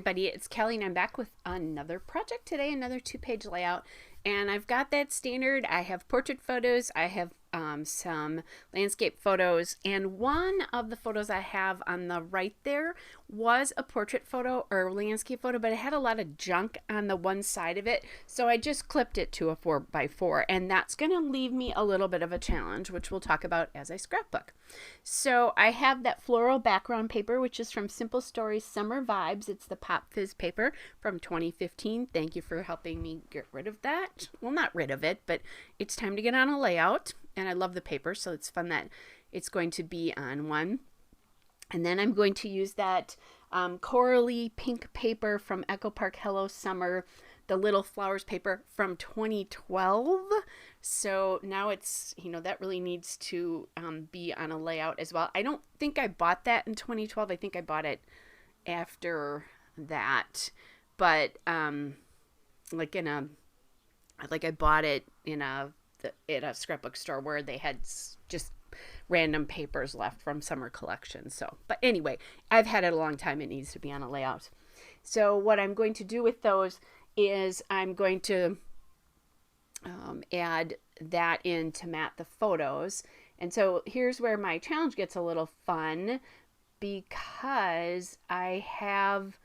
everybody, it's Kelly and I'm back with another project today, another 2-page layout. And I've got that standard. I have portrait photos, I have some landscape photos, and one of the photos I have on the right there was a portrait photo or landscape photo, but it had a lot of junk on the one side of it, so I just clipped it to a 4x4, and that's going to leave me a little bit of a challenge, which we'll talk about as I scrapbook. So I have that floral background paper, which is from Simple Stories Summer Vibes. It's the Pop Fizz paper from 2015. Thank you for helping me get rid of that. Well, not rid of it, but it's time to get on a layout. And I love the paper, so it's fun that it's going to be on one. And then I'm going to use that corally pink paper from Echo Park Hello Summer, the Little Flowers paper from 2012. So now it's, that really needs to be on a layout as well. I don't think I bought that in 2012. I think I bought it after that. But I bought it at a scrapbook store where they had just random papers left from summer collections. But anyway, I've had it a long time. It needs to be on a layout. So what I'm going to do with those is I'm going to add that in to mat the photos. And so here's where my challenge gets a little fun, because I have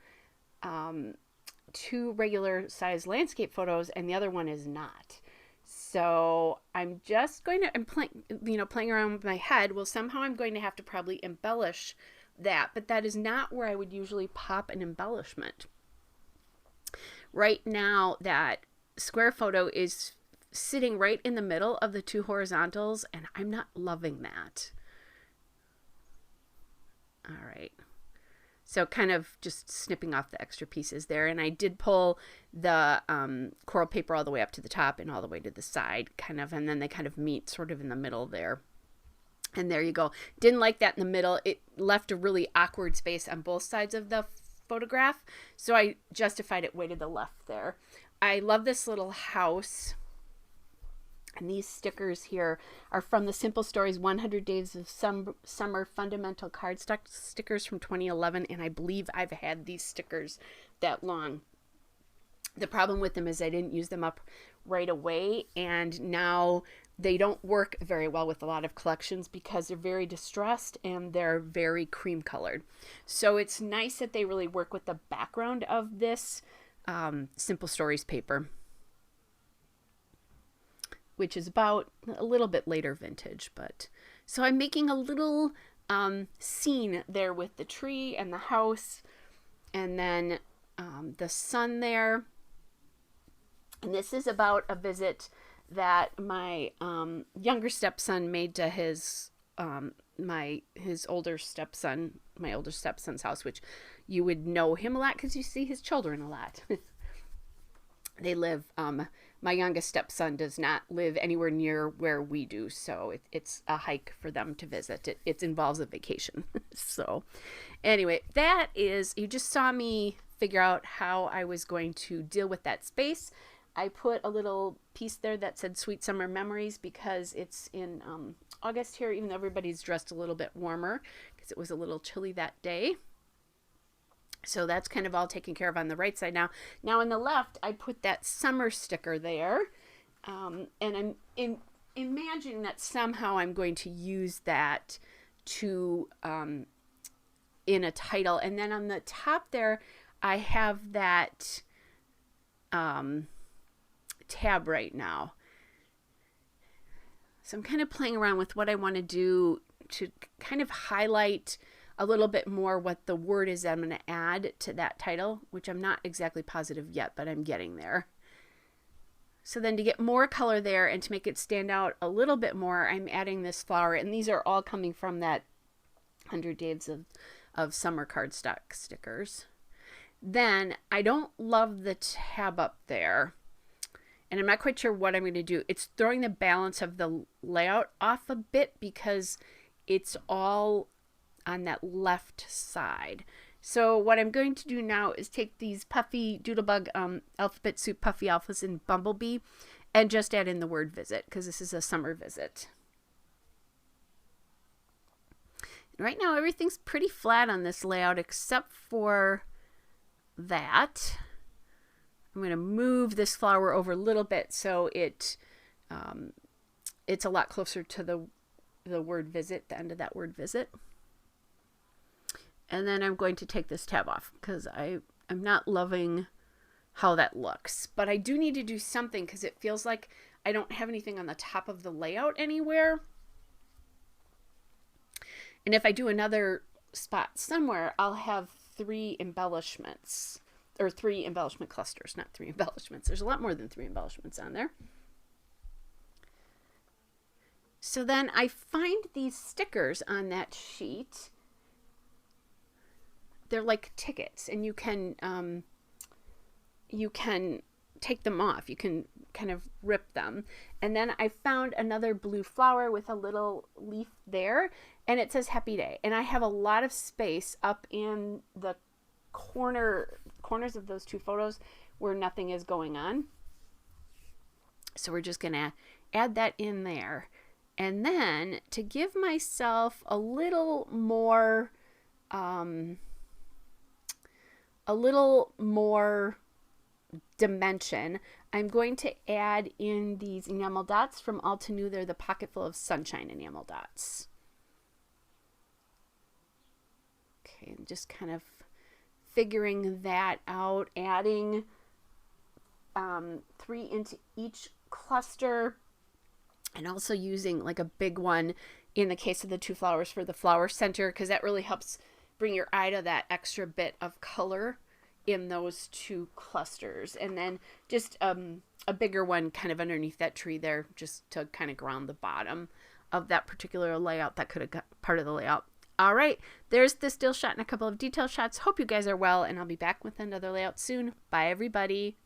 2 regular size landscape photos and the other one is not. So I'm just going to, playing around with my head. Well, somehow I'm going to have to probably embellish that, but that is not where I would usually pop an embellishment. Right now, that square photo is sitting right in the middle of the 2 horizontals, and I'm not loving that. All right. So kind of just snipping off the extra pieces there. And I did pull the coral paper all the way up to the top and all the way to the side, and then they kind of meet sort of in the middle there. And there you go. Didn't like that in the middle. It left a really awkward space on both sides of the photograph, so I justified it way to the left there. I love this little house. And these stickers here are from the Simple Stories 100 Days of Summer Fundamental Cardstock stickers from 2011. And I believe I've had these stickers that long. The problem with them is I didn't use them up right away. And now they don't work very well with a lot of collections because they're very distressed and they're very cream colored. So it's nice that they really work with the background of this Simple Stories paper, which is about a little bit later vintage. But so I'm making a little scene there with the tree and the house, and then the sun there. And this is about a visit that my younger stepson made to his older stepson's house, which you would know him a lot because you see his children a lot. They live, my youngest stepson does not live anywhere near where we do, so it's a hike for them to visit. It involves a vacation. So anyway, that is, you just saw me figure out how I was going to deal with that space. I put a little piece there that said Sweet Summer Memories because it's in August here, even though everybody's dressed a little bit warmer because it was a little chilly that day. So that's kind of all taken care of on the right side now. Now on the left, I put that summer sticker there. And I'm imagining that somehow I'm going to use that to in a title. And then on the top there, I have that tab right now. So I'm kind of playing around with what I want to do to kind of highlight a little bit more what the word is I'm going to add to that title, which I'm not exactly positive yet, but I'm getting there. So then to get more color there and to make it stand out a little bit more, I'm adding this flower, and these are all coming from that 100 Days of Summer cardstock stickers. Then I don't love the tab up there, and I'm not quite sure what I'm going to do. It's throwing the balance of the layout off a bit because it's all on that left side. So what I'm going to do now is take these Puffy Doodlebug Alphabet Soup Puffy Alphas and Bumblebee and just add in the word visit because this is a summer visit. Right now everything's pretty flat on this layout except for that. I'm going to move this flower over a little bit so it's a lot closer to the word visit, the end of that word visit. And then I'm going to take this tab off because I'm not loving how that looks. But I do need to do something because it feels like I don't have anything on the top of the layout anywhere. And if I do another spot somewhere, I'll have 3 embellishments, or 3 embellishment clusters, not 3 embellishments. There's a lot more than 3 embellishments on there. So then I find these stickers on that sheet. They're like tickets, and you can take them off. You can kind of rip them. And then I found another blue flower with a little leaf there, and it says Happy Day. And I have a lot of space up in the corners of those 2 photos where nothing is going on. So we're just gonna add that in there. And then to give myself a little more dimension, I'm going to add in these enamel dots from Altenew. They're the Pocketful of Sunshine enamel dots. Okay, and just kind of figuring that out, adding 3 into each cluster, and also using like a big one in the case of the 2 flowers for the flower center, because that really helps bring your eye to that extra bit of color in those 2 clusters. And then just a bigger one kind of underneath that tree there, just to kind of ground the bottom of that particular layout that could have got part of the layout. All right, there's the still shot and a couple of detail shots. Hope you guys are well, and I'll be back with another layout soon. Bye, everybody.